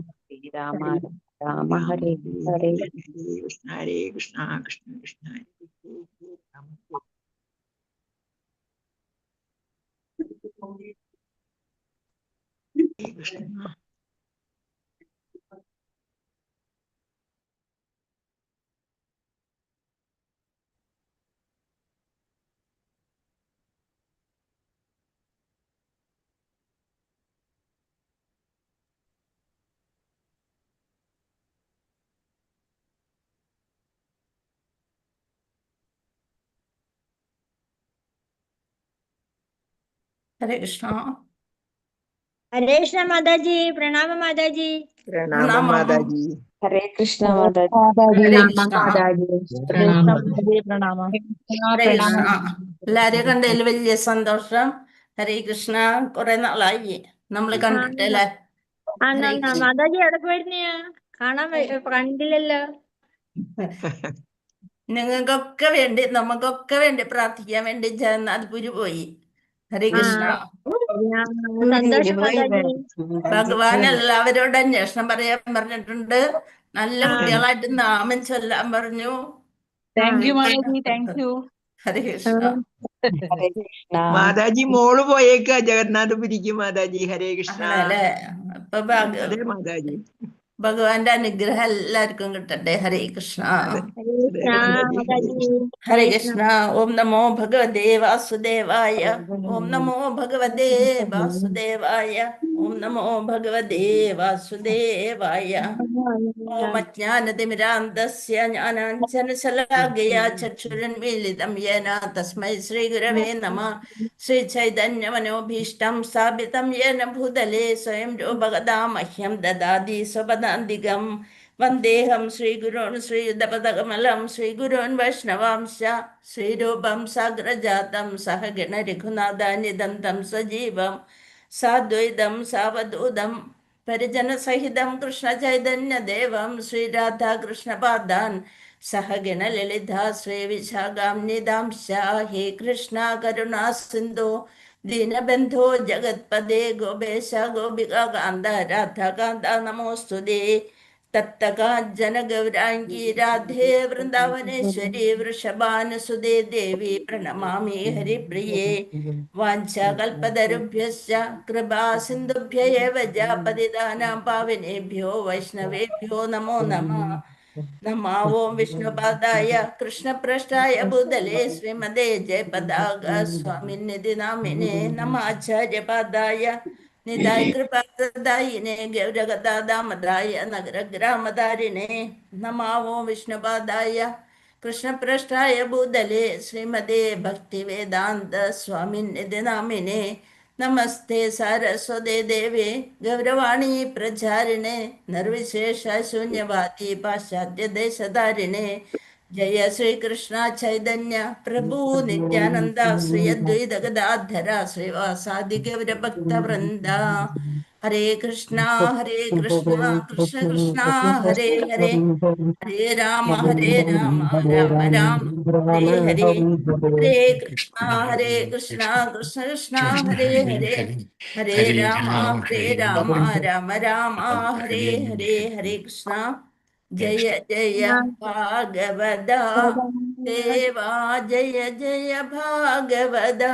ശ്രീരാമ രാമ ഹരേ ഹരേ. കൃഷ്ണ ഹരേ കൃഷ്ണ കൃഷ്ണ കൃഷ്ണ ഹരേ കൃഷ്ണ. ഹരേ കൃഷ്ണ. ഹരേ കൃഷ്ണ മാതാജി. പ്രണാമ മാതാജി. പ്രണാമം മാതാജി. ഹരേ കൃഷ്ണ മാതാജി. ഹരേ കൃഷ്ണ. പ്രണാമം. ഹരേ കൃഷ്ണ. എല്ലാരെയും കണ്ടതിൽ വലിയ സന്തോഷം. ഹരേ കൃഷ്ണ. കുറെ നാളായി നമ്മൾ കണ്ടിട്ടല്ലേ. മാതാജി എവിടെ പോയിരുന്നെയാ? കണ്ടില്ലല്ലോ. നിങ്ങൾക്കൊക്കെ വേണ്ടി നമുക്കൊക്കെ വേണ്ടി പ്രാർത്ഥിക്കാൻ വേണ്ടി ജഗന്നാഥ്പുരി പോയി. ഹരേ കൃഷ്ണ. സന്തോഷം മാതാജി. ഭഗവാൻ എല്ലാവരോടും അന്വേഷണം പറയാൻ പറഞ്ഞിട്ടുണ്ട്. നല്ല കുട്ടികളായിട്ട് നാമം ചൊല്ലാൻ പറഞ്ഞു. Thank you Mataji. Thank you. Hare Krishna. Hare Krishna. Mataji മോള് പോയേക്ക ജഗന്നാഥപുരിക്ക്. മാതാജി ഹരേ കൃഷ്ണ. ആണല്ലേ. അപ്പൊ അതെ മാതാജി. ഭഗവാന്റെ അനുഗ്രഹം എല്ലാവർക്കും കിട്ടട്ടെ. ഹരേ കൃഷ്ണ. ഹരേ കൃഷ്ണ. ഓം നമോ ഭഗവതേ വാസുദേവായ. ഓം നമോ ഭഗവതേ വാസുദേവായ. ഓം നമോ ഭഗവതേ വാസുദേവായ. ഓം അജ്ഞാനതിമിരാന്തസ്യ ജ്ഞാനാഞ്ജനശലാകയാ ചക്ഷുരുന്മീലിതം യേന തസ്മൈ ശ്രീഗുരവേ നമഃ. ശ്രീചൈതന്യമനോഭീഷ്ടം സ്ഥാപിതം യേന ഭൂതലേ സ്വയം രൂപഗതാ മഹ്യം ദദാതി സ്വപദാന്തികം. വന്ദേഹം ശ്രീഗുരോൻ ശ്രീയുതപദകമലം ശ്രീഗുരോൻ വൈഷ്ണവാംശ. ശ്രീരൂപം സാഗ്രജാതം സഹഗണ രഘുനാഥാനിധം തം സജീവം സാദ്വൈതം സാവധൂതം പരിജനസഹിതം കൃഷ്ണ ചൈതന്യദേവം ശ്രീരാധാകൃഷ്ണപാദാൻ സഹഗണ ലളിതാ ശ്രീവിശാഖാംനിധാംശ. ഹേ കൃഷ്ണ കരുണാ സിന്ധു ദീനബന്ധോ ജഗത്പദേ ഗോപേശ ഗോപികാന്ത രാധാകാന്ത നമോസ്തുതേ. തപ്തകാഞ്ചന ഗൗരാംഗീ രാധേ വൃന്ദാവനേശ്വരി വൃഷഭാനുസുതേ ദേവി പ്രണമാമി ഹരിപ്രിയേ. വാഞ്ചാകൽപതരുഭ്യശ്ച കൃപാ സിന്ധുഭ്യ ഏവ ച പതിതാനാം പാവനേഭ്യോ വൈഷ്ണവേഭ്യോ നമോ നമഃ. നമോ ഓം വിഷ്ണുപാദായ കൃഷ്ണപ്രഷ്ടായ ഭൂതലേ ശ്രീമതേ ജയപതാക സ്വാമിനിധി നാമിനെ നമ. ആചാര്യപാദായ നിതായ കൃപാദായിനെ ഗൗരഗദാമദ്രായ നഗരഗ്രാമധാരിണേ നമോ ഓം വിഷ്ണുപാദായ കൃഷ്ണപ്രഷ്ടായ ഭൂതലേ ശ്രീമതേ ഭക്തിവേദാന്ത സ്വാമിനിധി നാമിനെ നമസ്തേ സാരസ്വതേ ദേവേ ഗൗരവാണി പ്രചാരിണേ നിർവിശേഷ ശൂന്യവാദി പാശ്ചാത്യ ദേശധാരിണേ. ജയ ശ്രീകൃഷ്ണ ചൈതന്യ പ്രഭു നിത്യാനന്ദ ശ്രീ അദ്വൈത ഗദാധര ശ്രീവാസാദി ഗൗരഭക്തവൃന്ദ. ഹരേ കൃഷ്ണ കൃഷ്ണ കൃഷ്ണ ഹരേ ഹരേ. ഹരേ രാമ രാമ രാം ഹരേ ഹരേ. ഹരേ കൃഷ്ണ കൃഷ്ണ കൃഷ്ണ ഹരേ ഹരേ. ഹരേ രാമ രാമ രാമ ഹരേ ഹരേ. ഹരേ കൃഷ്ണ. ജയ ജയ ഭാഗവത ദേവാ ജയ ജയ ഭാഗവത.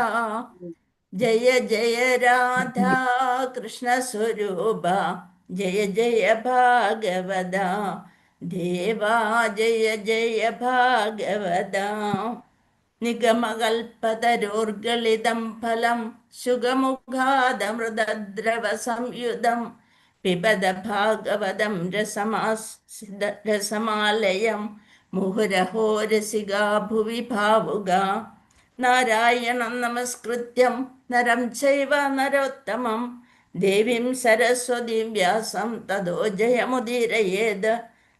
ജയ ജയ രാധാ കൃഷ്ണ സ്വരൂപ ജയ ജയ ഭാഗവത ദേവാ ജയ ജയ ഭാഗവത. നിഗമകൽപതരോർഗളിതം ഫലം ശുഗമുഖാദമൃതദ്രവ സംയുതം പിബത ഭാഗവതം രസമാലയം മുഹുരഹോ രസികാ ഭുവി ഭാവുകാ. നാരായണം നമസ്കൃത്യം നരം ചൈവ നരോത്തമം ദേവീം സരസ്വതീം വ്യാസം തതോ ജയമുദീരയേത്.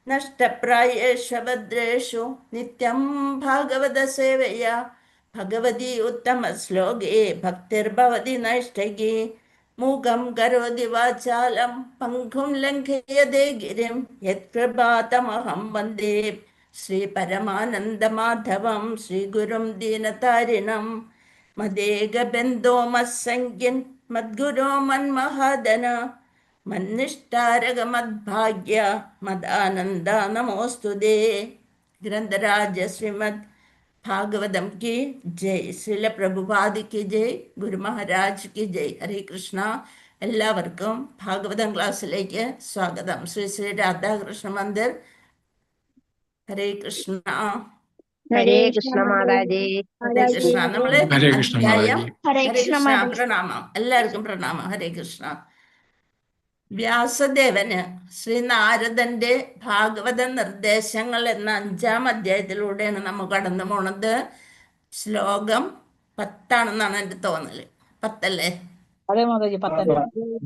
നഷ്ടപ്രായേഷു ഭദ്രേഷു നിത്യം ഭാഗവത സേവയാ ഭഗവതി ഉത്തമ ശ്ലോകേ ഭക്തിർഭവതി നൈഷ്ടകി. മൂകം കരോതി വാചാലം പങ്കും ലംഘയതേ ഗിരിം യത്കൃപാതമഹം വന്ദേ ശ്രീ പരമാനന്ദമാധവം ശ്രീഗുരും ദീനതാരിണം. മദേകബന്ധോ മസ്സംഖ്യൻ മദ്ഗുരോ മന്മഹാദന മന്നിഷ്ടാരകമദ്ഭാഗ്യ മദാനന്ദ നമോസ്തുതേ. ഗ്രന്ഥരാജ ശ്രീമദ് ഭാഗവതം की ജയ്. ശ്രീല പ്രഭുപാദി की ജയ്. ഗുരു മഹാരാജ് की ജയ്. ഹരേ കൃഷ്ണ. എല്ലാവർക്കും ഭാഗവതം ക്ലാസ്സിലേക്ക് സ്വാഗതം. ശ്രീ ശ്രീ രാധാകൃഷ്ണ മന്ദിർ. ഹരേ കൃഷ്ണ. ഹരേ കൃഷ്ണ മാതാജി. ഹരേ കൃഷ്ണ. നമ്മള് ഹരേ കൃഷ്ണ അധ്യായം മാതാജി. ഹരേ കൃഷ്ണ. പ്രണാമം. എല്ലാവർക്കും പ്രണാമം. ഹരേ കൃഷ്ണ. വ്യാസദേവന് ശ്രീനാരദന്റെ ഭാഗവത നിർദ്ദേശങ്ങൾ എന്ന 5-ാം അധ്യായത്തിലൂടെയാണ് നമ്മൾ കടന്നു പോണത്. ശ്ലോകം 10 എൻ്റെ തോന്നല്. 10 അതെ മാതാജി, 10.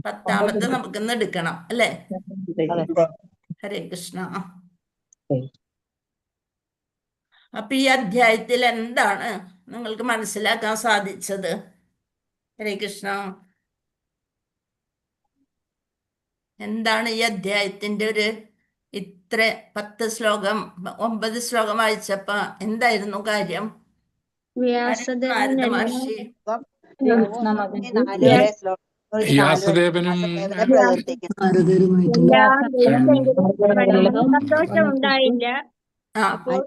10ാമത്തെ നമുക്കിന്ന് എടുക്കണം അല്ലേ? ഹരേ കൃഷ്ണ. അപ്പൊ ഈ അധ്യായത്തിൽ എന്താണ് നിങ്ങൾക്ക് മനസ്സിലാക്കാൻ സാധിച്ചത്? ഹരേ കൃഷ്ണ. എന്താണ് ഈ അധ്യായത്തിന്റെ ഒരു ഇത്ര 10 ശ്ലോകം 9 ശ്ലോകം വായിച്ചപ്പോ എന്തായിരുന്നു കാര്യം? നാരദ മഹർഷി വ്യാസദേവനും സന്തോഷം ഉണ്ടായില്ല. ആ അപ്പോൾ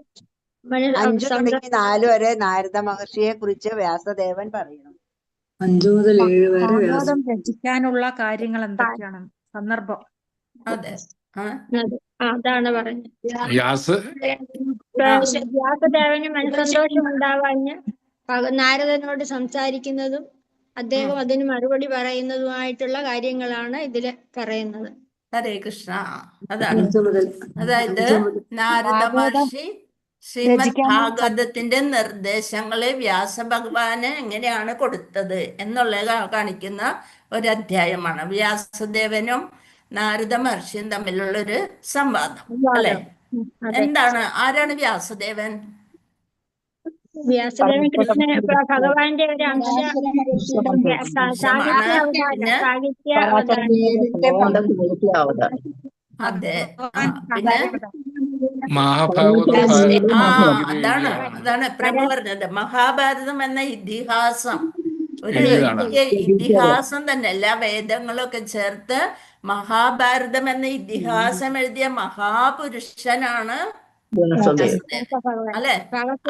5 തുടങ്ങി 4 വരെ നാരദ മഹർഷിയെ കുറിച്ച് വ്യാസദേവൻ പറയുന്നു. 5 മുതൽ 7 വരെ ഭാഗവതം രചിക്കാനുള്ള കാര്യങ്ങൾ എന്തൊക്കെയാണ്? സന്ദർഭം. അതെ. അതാണ് പറഞ്ഞത്. വ്യാസദേവന് മനസ്സന്തോഷം ഉണ്ടാവാഞ്ഞ് നാരദനോട് സംസാരിക്കുന്നതും അദ്ദേഹം അതിന് മറുപടി പറയുന്നതുമായിട്ടുള്ള കാര്യങ്ങളാണ് ഇതില് പറയുന്നത്. ഹരേ കൃഷ്ണ. അതാണ്. അതായത് നാരദ മഹർഷി ശ്രീമദ് ഭാഗവതത്തിന്റെ നിർദ്ദേശങ്ങളെ വ്യാസഭഗവാന് എങ്ങനെയാണ് കൊടുത്തത് എന്നുള്ളത് കാണിക്കുന്ന ഒരു അധ്യായമാണ്. വ്യാസദേവനും നാരദ മഹർഷിയും തമ്മിലുള്ളൊരു സംവാദം അല്ലെ? എന്താണ്, ആരാണ് വ്യാസദേവൻ? വ്യാസദേവൻ കൃഷ്ണൻ ഭഗവാന്റെ ഒരു അംശ സാഹിത്യ അതെ. പിന്നെ അതാണ് പ്രഭു പറഞ്ഞത്. മഹാഭാരതം എന്ന ഇതിഹാസം ഒരു വലിയ ഇതിഹാസം തന്നെ. എല്ലാ വേദങ്ങളൊക്കെ ചേർത്ത് മഹാഭാരതം എന്ന ഇതിഹാസം എഴുതിയ മഹാപുരുഷനാണ് അല്ലെ?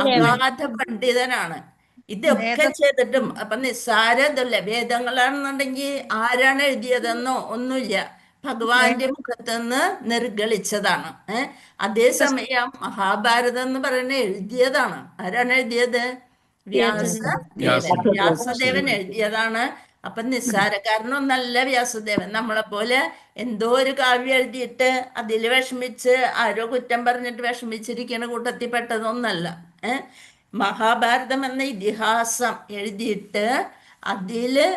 അഗാധ പണ്ഡിതനാണ്. ഇതൊക്കെ ചെയ്തിട്ടും അപ്പൊ നിസ്സാരതല്ല. വേദങ്ങളാണെന്നുണ്ടെങ്കിൽ ആരാണ് എഴുതിയതെന്നോ ഒന്നുമില്ല, ഭഗവാന്റെ മുഖത്ത് നിന്ന് നിർഗളിച്ചതാണ്. അതേസമയം മഹാഭാരതം എന്ന് പറയുന്നത് എഴുതിയതാണ്. ആരാണ് എഴുതിയത്? വ്യാസദേവൻ എഴുതിയതാണ്. അപ്പൊ നിസ്സാരക്കാരനൊന്നല്ല വ്യാസദേവൻ. നമ്മളെ പോലെ എന്തോ ഒരു കാവ്യം എഴുതിയിട്ട് അതിൽ വിഷമിച്ച് ആരോ കുറ്റം പറഞ്ഞിട്ട് വിഷമിച്ചിരിക്കുന്ന കൂട്ടത്തിൽ പെട്ടതൊന്നല്ല. മഹാഭാരതം എന്ന ഇതിഹാസം എഴുതിയിട്ട് അതില്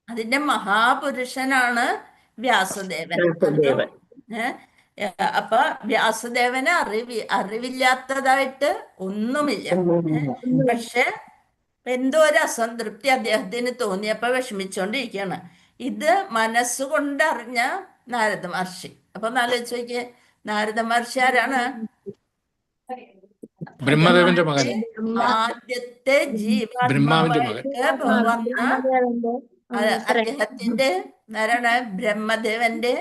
അതിന്റെ മഹാപുരുഷനാണ് വ്യാസദേവൻ. അപ്പൊ വ്യാസദേവന് അറിവില്ലാത്തതായിട്ട് ഒന്നുമില്ല. പക്ഷെ എന്തോ ഒരു അസംതൃപ്തി അദ്ദേഹത്തിന് തോന്നിയപ്പോ വിഷമിച്ചോണ്ടിരിക്കുകയാണ്. ഇത് മനസ്സുകൊണ്ടറിഞ്ഞ നാരദ മഹർഷി. അപ്പൊ ആലോചിച്ച് നോക്കിയേ, നാരദ മഹർഷി ആരാണ്? ബ്രഹ്മദേവന്റെ മകൻ. ആദ്യത്തെ ജീവാത്മാവായിട്ട് വന്ന അദ്ദേഹത്തിന്റെ ആരാണ്? ബ്രഹ്മദേവന്റെ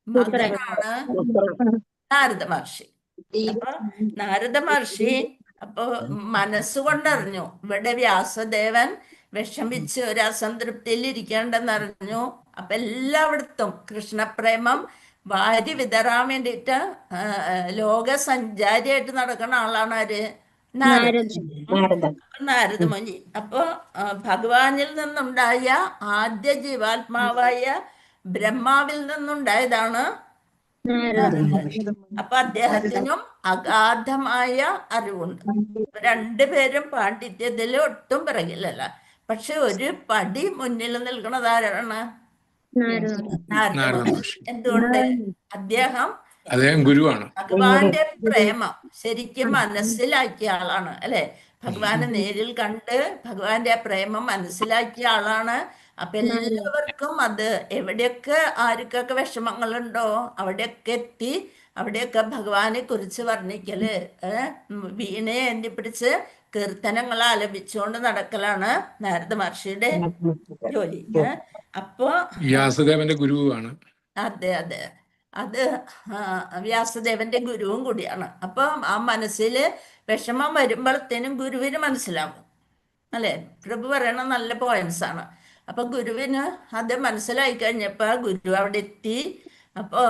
മകനാണ് നാരദ മഹർഷി. അപ്പൊ നാരദ മഹർഷി അപ്പൊ മനസ്സുകൊണ്ടറിഞ്ഞു ഇവിടെ വ്യാസദേവൻ വിഷമിച്ച് ഒരു അസംതൃപ്തിയിൽ ഇരിക്കേണ്ടെന്നറിഞ്ഞു. അപ്പൊ എല്ലായിടത്തും കൃഷ്ണപ്രേമം വാരി വിതറാൻ വേണ്ടിയിട്ട് ലോകസഞ്ചാരിയായിട്ട് നടക്കുന്ന ആളാണ് ആര്? നാരദ മുനി. അപ്പൊ ഭഗവാനിൽ നിന്നുണ്ടായ ആദ്യ ജീവാത്മാവായ ബ്രഹ്മാവിൽ നിന്നുണ്ടായതാണ്. അപ്പൊ അദ്ദേഹത്തിനും അഗാധമായ അറിവുണ്ട്. രണ്ടുപേരും പാണ്ഡിത്യത്തിൽ ഒട്ടും പിറകിലല്ല. പക്ഷെ ഒരു പടി മുന്നിൽ നിൽക്കുന്നത് ആരാണ്? നാരദ മഹർഷി. എന്തുകൊണ്ട്? അദ്ദേഹം ഗുരുവാണ്. ഭഗവാന്റെ പ്രേമം ശരിക്കും മനസ്സിലാക്കിയ ആളാണ് അല്ലെ? ഭഗവാനെ നേരിൽ കണ്ട് ഭഗവാന്റെ പ്രേമം മനസ്സിലാക്കിയ ആളാണ്. അപ്പൊ എല്ലാവർക്കും അത് എവിടെയൊക്കെ ആർക്കൊക്കെ വിഷമങ്ങളുണ്ടോ അവിടെയൊക്കെ എത്തി അവിടെയൊക്കെ ഭഗവാനെ കുറിച്ച് വർണ്ണിക്കല്, വീണയെ എന്തിപ്പിടിച്ച് കീർത്തനങ്ങൾ ആലപിച്ചുകൊണ്ട് നടക്കലാണ് നാരദ മഹർഷിയുടെ ജോലി. അപ്പോ വ്യാസദേവന്റെ ഗുരുവാണ്. അതെ അതെ, അത് വ്യാസദേവന്റെ ഗുരുവും കൂടിയാണ്. അപ്പൊ ആ മനസ്സിൽ വിഷമം വരുമ്പോഴത്തേനും ഗുരുവിന് മനസ്സിലാവും, അല്ലെ? പ്രഭു പറയണ നല്ല പോയിന്റ്സ് ആണ്. അപ്പൊ ഗുരുവിന് അത് മനസ്സിലായി കഴിഞ്ഞപ്പോ ഗുരു അവിടെ എത്തി. അപ്പോ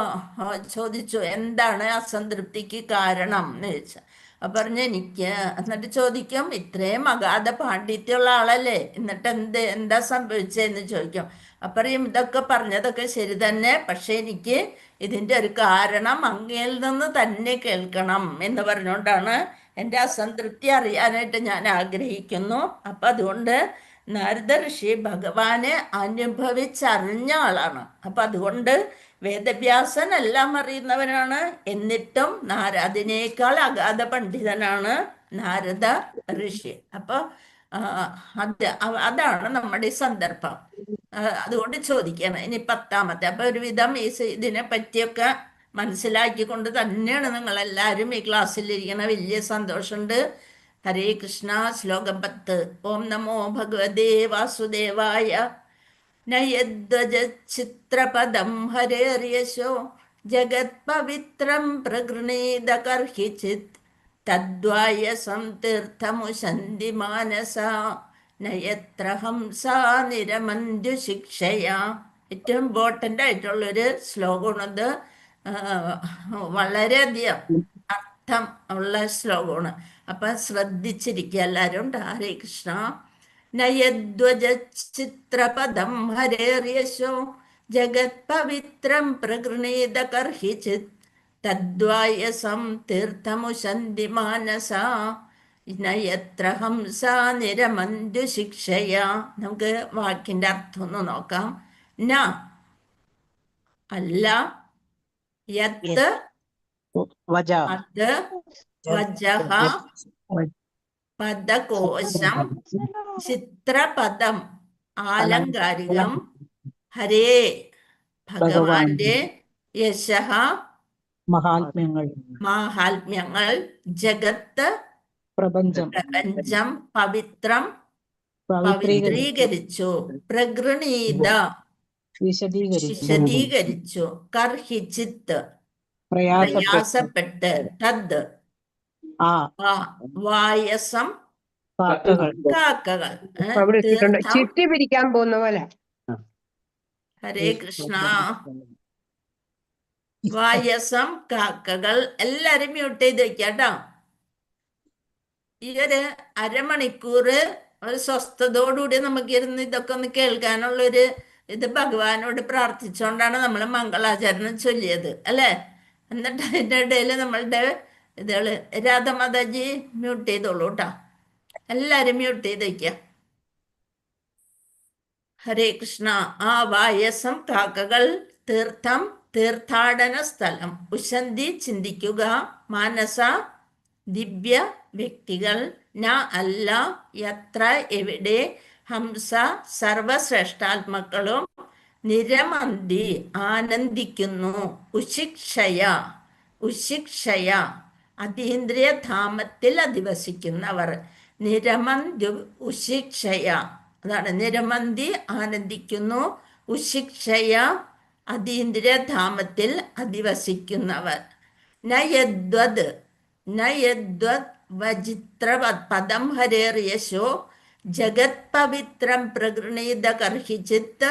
ചോദിച്ചു, എന്താണ് അസംതൃപ്തിക്ക് കാരണം എന്ന് ചോദിച്ചു. അപ്പൊ പറഞ്ഞു, എനിക്ക്. എന്നിട്ട് ചോദിക്കും, ഇത്രയും അഗാധ പാണ്ഡിത്യമുള്ള ആളല്ലേ, എന്നിട്ട് എന്താ സംഭവിച്ചതെന്ന് ചോദിക്കും. അപ്പൊ പറയും, ഇതൊക്കെ പറഞ്ഞതൊക്കെ ശരി തന്നെ, പക്ഷെ എനിക്ക് ഇതിന്റെ ഒരു കാരണം അങ്ങയിൽ നിന്ന് തന്നെ കേൾക്കണം എന്ന് പറഞ്ഞുകൊണ്ടാണ് എൻ്റെ അസംതൃപ്തി അറിയാനായിട്ട് ഞാൻ ആഗ്രഹിക്കുന്നു. അപ്പൊ അതുകൊണ്ട് നാരദ ഋഷി ഭഗവാനെ അനുഭവിച്ചറിഞ്ഞ ആളാണ്. അപ്പൊ അതുകൊണ്ട് വേദവ്യാസൻ എല്ലാം അറിയുന്നവനാണ്, എന്നിട്ടും അതിനേക്കാൾ അഗാധ പണ്ഡിതനാണ് നാരദ ഋഷി. അപ്പൊ അതാണ് നമ്മുടെ ഈ സന്ദർഭം. അതുകൊണ്ട് ചോദിക്കണം. ഇനി 10ാമത്തെ. അപ്പൊ ഒരുവിധം ഇതിനെ പറ്റിയൊക്കെ മനസ്സിലാക്കിക്കൊണ്ട് തന്നെയാണ് നിങ്ങളെല്ലാവരും ഈ ക്ലാസ്സിലിരിക്കണ. വലിയ സന്തോഷമുണ്ട്. ഹരേ കൃഷ്ണ. ശ്ലോകം 10. ഓം നമോ ഭഗവതേ വാസുദേവായ. നയദ്വജചിത്രപദം ഹരേർയശോ ജഗത് പവിത്രം പ്രഗൃണീത കർഹിചിത് തദ്വായസം തീർത്ഥമുശന്തി മാനസ നയത്ര ഹംസാ നിരമന്ത്യു ശിക്ഷയാ. ഏറ്റവും ഇമ്പോർട്ടൻ്റ് ആയിട്ടുള്ളൊരു ശ്ലോകമാണത്. വളരെയധികം അർത്ഥം ഉള്ള ശ്ലോകമാണ്. അപ്പൊ ശ്രദ്ധിച്ചിരിക്കുക എല്ലാവരും. ഹരേ കൃഷ്ണ. നയദ്വജചിത്രപദം ഹരേർയശോ ജഗത് പവിത്രം പ്രഗൃണീത കർഹിചിത് തദ്വായസം തീർത്ഥമുശന്തി മാനസ നയത്ര ഹംസാ നിരമന്ത്യു ശിക്ഷയാ. നമുക്ക് വാക്കിന്റെ അർത്ഥം ഒന്ന് നോക്കാം. ന അല്ല, യത് അത്, വജഹ പദകോശം, ചിത്രപദം ആലങ്കാരികം, ഹരേ ഭഗവാന്റെ, യശഃ മാഹാത്മ്യങ്ങൾ, ജഗത്ത് പ്രപഞ്ചം, പവിത്രം പവിത്രീകരിച്ചു, പ്രഗൃണീത വിശദീകരിച്ചു, കർഹിച്ചിത്ത് പ്രയാസപ്പെട്ട്, തദ് വായസം കാക്കകൾ. അവിടെ ഇട്ടിട്ടുണ്ട്. തീർത്ഥം. ചിട്ടി പിരിക്കാൻ പോകുന്ന പോലെ. ഹരേ കൃഷ്ണ. വായസം കാക്കകൾ. എല്ലാരും മ്യൂട്ട് ചെയ്ത് വെക്കാട്ടോ. ഈ ഒരു അരമണിക്കൂർ ഒരു സ്വസ്ഥതയോടുകൂടി നമുക്കിരുന്ന് ഇതൊക്കെ ഒന്ന് കേൾക്കാനുള്ളൊരു ഇത് ഭഗവാനോട് പ്രാർത്ഥിച്ചുകൊണ്ടാണ് നമ്മൾ മംഗളാചരണം ചൊല്ലിയത്, അല്ലേ? എന്നിട്ട് അതിൻ്റെ ഇടയിൽ നമ്മളുടെ ഇതുകള് രാധമാതാജി മ്യൂട്ട് ചെയ്തോളൂ കേട്ടോ. എല്ലാരും മ്യൂട്ട് ചെയ്ത് വയ്ക്കുക. ഹരേ കൃഷ്ണ. ആ വായസം കാക്കകൾ, തീർത്ഥം തീർത്ഥാടന സ്ഥലം, ഉശന്തി ചിന്തിക്കുക, മാനസ ദിവ്യ വ്യക്തികൾ, ന അല്ല, യത്ര എവിടെ, ഹംസ സർവശ്രേഷ്ഠാത്മക്കളും, നിരമന്തി ആനന്ദിക്കുന്നു, ഉശിക്ഷയ അതീന്ദ്രിയ ധാമത്തിൽ അധിവസിക്കുന്നവർ, നിരമന്തി ഉശിക്ഷയ. അതാണ് നിരമന്തി ആനന്ദിക്കുന്നു, ഉശിക്ഷയ അതീന്ദ്രിയ ധാമത്തിൽ അധിവസിക്കുന്നവർ. നയദ്വത് വജിത്ര പദം ഹരേർയശോ ജഗത് പവിത്രം പ്രഗൃണീത കർഹിചിത്ത്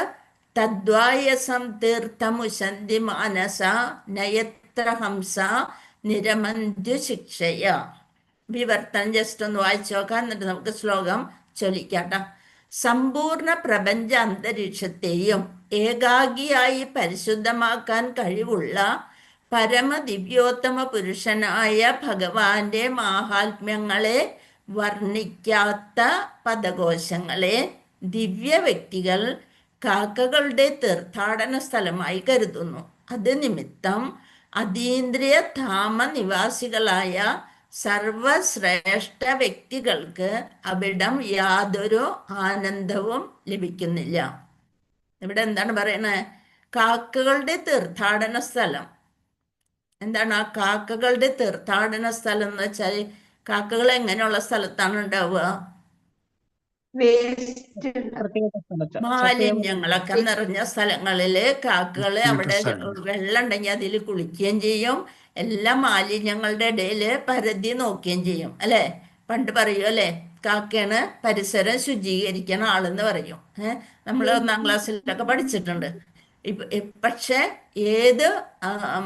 തദ്വായസം തീർത്ഥമുശന്തി മാനസ നയത്ര ഹംസ നിരമന്ത്യു ശിക്ഷയ. വിവർത്തനം ജസ്റ്റ് ഒന്ന് വായിച്ചു നോക്കാം, എന്നിട്ട് നമുക്ക് ശ്ലോകം ചൊല്ലിക്കാട്ടോ. സമ്പൂർണ്ണ പ്രപഞ്ച അന്തരീക്ഷത്തെയും ഏകാഗിയായി പരിശുദ്ധമാക്കാൻ കഴിവുള്ള പരമദിവ്യോത്തമ പുരുഷനായ ഭഗവാന്റെ മാഹാത്മ്യങ്ങളെ വർണ്ണിക്കാത്ത പദകോശങ്ങളെ ദിവ്യ വ്യക്തികൾ കാക്കകളുടെ തീർത്ഥാടന സ്ഥലമായി കരുതുന്നു. അത് നിമിത്തം അതീന്ദ്രിയ ധാമ നിവാസികളായ സർവശ്രേഷ്ഠ വ്യക്തികൾക്ക് അവിടം യാതൊരു ആനന്ദവും ലഭിക്കുന്നില്ല. ഇവിടെ എന്താണ് പറയണത്? കാക്കകളുടെ തീർത്ഥാടന സ്ഥലം. എന്താണ് ആ കാക്കകളുടെ തീർത്ഥാടന സ്ഥലം എന്ന് വെച്ചാൽ? കാക്കകൾ എങ്ങനെയുള്ള സ്ഥലത്താണ് ഉണ്ടാവുക? വേസ്റ്റ് പ്രത്യേക സ്ഥലത്ത് മാലിന്യങ്ങളൊക്കെ നിറഞ്ഞ സ്ഥലങ്ങളില് കാക്കകള് അവിടെ സ്ഥലം. വെള്ളം ഉണ്ടെങ്കിൽ അതിൽ കുളിക്കുകയും ചെയ്യും. എല്ലാ മാലിന്യങ്ങളുടെ ഇടയിൽ പരതി നോക്കുകയും ചെയ്യും അല്ലെ. പണ്ട് പറയും അല്ലെ, കാക്കയാണ് പരിസരം ശുചീകരിക്കണ ആളെന്ന് പറയും. നമ്മൾ 1-ാം ക്ലാസ്സിലൊക്കെ പഠിച്ചിട്ടുണ്ട്. പക്ഷെ ഏത്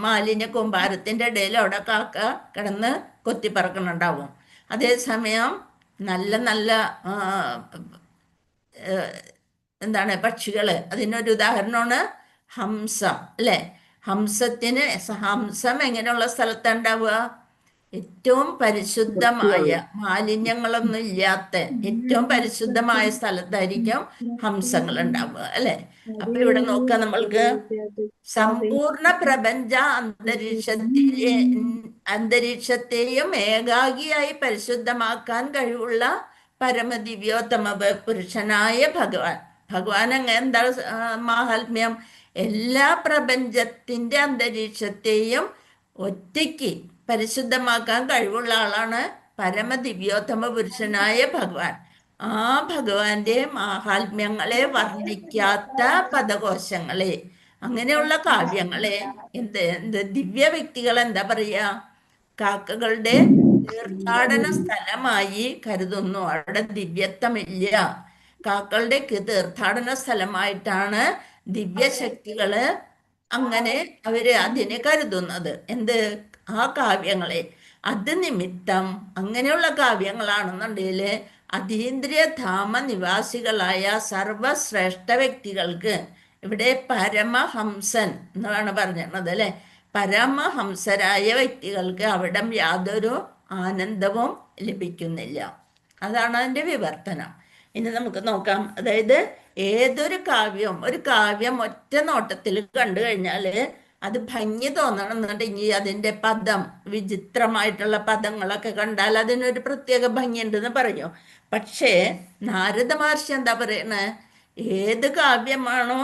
മാലിന്യ കൂമ്പാരത്തിന്റെ ഇടയിലും അവിടെ കാക്ക കിടന്ന് കൊത്തിപ്പറക്കണുണ്ടാവും. അതേസമയം നല്ല നല്ല എന്താണ് പക്ഷികള്, അതിനൊരു ഉദാഹരണമാണ് ഹംസം അല്ലെ. ഹംസം എങ്ങനെയുള്ള സ്ഥലത്താണ് ഉണ്ടാവുക? ഏറ്റവും പരിശുദ്ധമായ മാലിന്യങ്ങളൊന്നും ഇല്ലാത്ത ഏറ്റവും പരിശുദ്ധമായ സ്ഥലത്തായിരിക്കും ഹംസങ്ങൾ ഉണ്ടാവുക അല്ലെ. അപ്പൊ ഇവിടെ നോക്കാം, നമ്മൾക്ക് സമ്പൂർണ്ണ പ്രപഞ്ച അന്തരീക്ഷത്തെയും ഏകാഗിയായി പരിശുദ്ധമാക്കാൻ കഴിവുള്ള പരമദിവ്യോത്തമ പുരുഷനായ ഭഗവാൻ എന്താ മാഹാത്മ്യം? എല്ലാ പ്രപഞ്ചത്തിന്റെ അന്തരീക്ഷത്തെയും ഒറ്റയ്ക്ക് പരിശുദ്ധമാക്കാൻ കഴിവുള്ള ആളാണ് പരമദിവ്യോത്തമ പുരുഷനായ ഭഗവാൻ. ആ ഭഗവാന്റെ മാഹാത്മ്യങ്ങളെ വർണ്ണിക്കാത്ത പദകോശങ്ങളെ, അങ്ങനെയുള്ള കാവ്യങ്ങളെ എന്ത് ദിവ്യ വ്യക്തികൾ എന്താ പറയാ? കാക്കകളുടെ തീർത്ഥാടന സ്ഥലമായി കരുതുന്നു. അവിടെ ദിവ്യത്വമില്ല. കാക്കളുടെ തീർത്ഥാടന സ്ഥലമായിട്ടാണ് ദിവ്യശക്തികള് അങ്ങനെ അവര് അതിനെ കരുതുന്നത്. ആ കാവ്യങ്ങളെ. അത് നിമിത്തം അങ്ങനെയുള്ള കാവ്യങ്ങളാണെന്നുണ്ടെങ്കിൽ അതീന്ദ്രിയ ധാമ നിവാസികളായ സർവശ്രേഷ്ഠ വ്യക്തികൾക്ക്, ഇവിടെ പരമഹംസൻ എന്നാണ് പറഞ്ഞിരുന്നത് അല്ലെ, പരമഹംസരായ വ്യക്തികൾക്ക് അവിടെ യാതൊരു ആനന്ദവും ലഭിക്കുന്നില്ല. അതാണ് അതിൻ്റെ വിവർത്തനം. ഇനി നമുക്ക് നോക്കാം. അതായത് ഒരു കാവ്യം ഒറ്റ നോട്ടത്തിൽ കണ്ടു കഴിഞ്ഞാൽ അത് ഭംഗി തോന്നണമെന്നുണ്ടെങ്കിൽ അതിൻ്റെ പദം, വിചിത്രമായിട്ടുള്ള പദങ്ങളൊക്കെ കണ്ടാൽ അതിനൊരു പ്രത്യേക ഭംഗിയുണ്ടെന്ന് പറയും. പക്ഷേ നാരദ മഹർഷി എന്താ പറയണത്? ഏത് കാവ്യമാണോ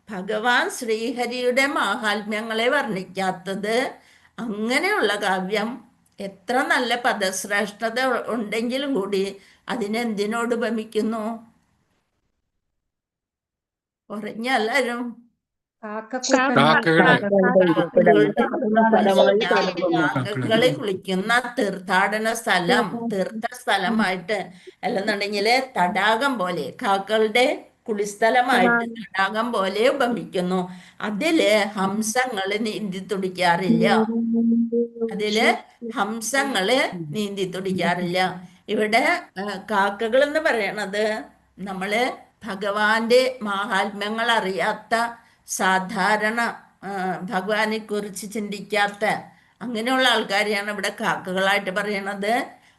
ഭഗവാൻ ശ്രീഹരിയുടെ മാഹാത്മ്യങ്ങളെ വർണ്ണിക്കാത്തത്, അങ്ങനെയുള്ള കാവ്യം എത്ര നല്ല പദശ്രേഷ്ഠത ഉണ്ടെങ്കിലും കൂടി അതിനെന്തിനോട് ഉപമിക്കുന്നു? ഉറഞ്ഞെല്ലാരും കാക്കകളെ കുളിക്കുന്ന തീർത്ഥ സ്ഥലമായിട്ട്, അല്ലെന്നുണ്ടെങ്കിൽ തടാകം പോലെ, കാക്കകളുടെ കുളിസ്ഥലമായിട്ട് തടാകം പോലെ ഉപമിക്കുന്നു. അതില് ഹംസങ്ങള് നീന്തി തുടിക്കാറില്ല. ഇവിടെ കാക്കകൾ എന്ന് പറയണത് നമ്മള് ഭഗവാന്റെ മാഹാത്മ്യങ്ങൾ അറിയാത്ത, സാധാരണ ഭഗവാനെ കുറിച്ച് ചിന്തിക്കാത്ത അങ്ങനെയുള്ള ആൾക്കാരെയാണ് ഇവിടെ കാക്കകളായിട്ട് പറയണത്.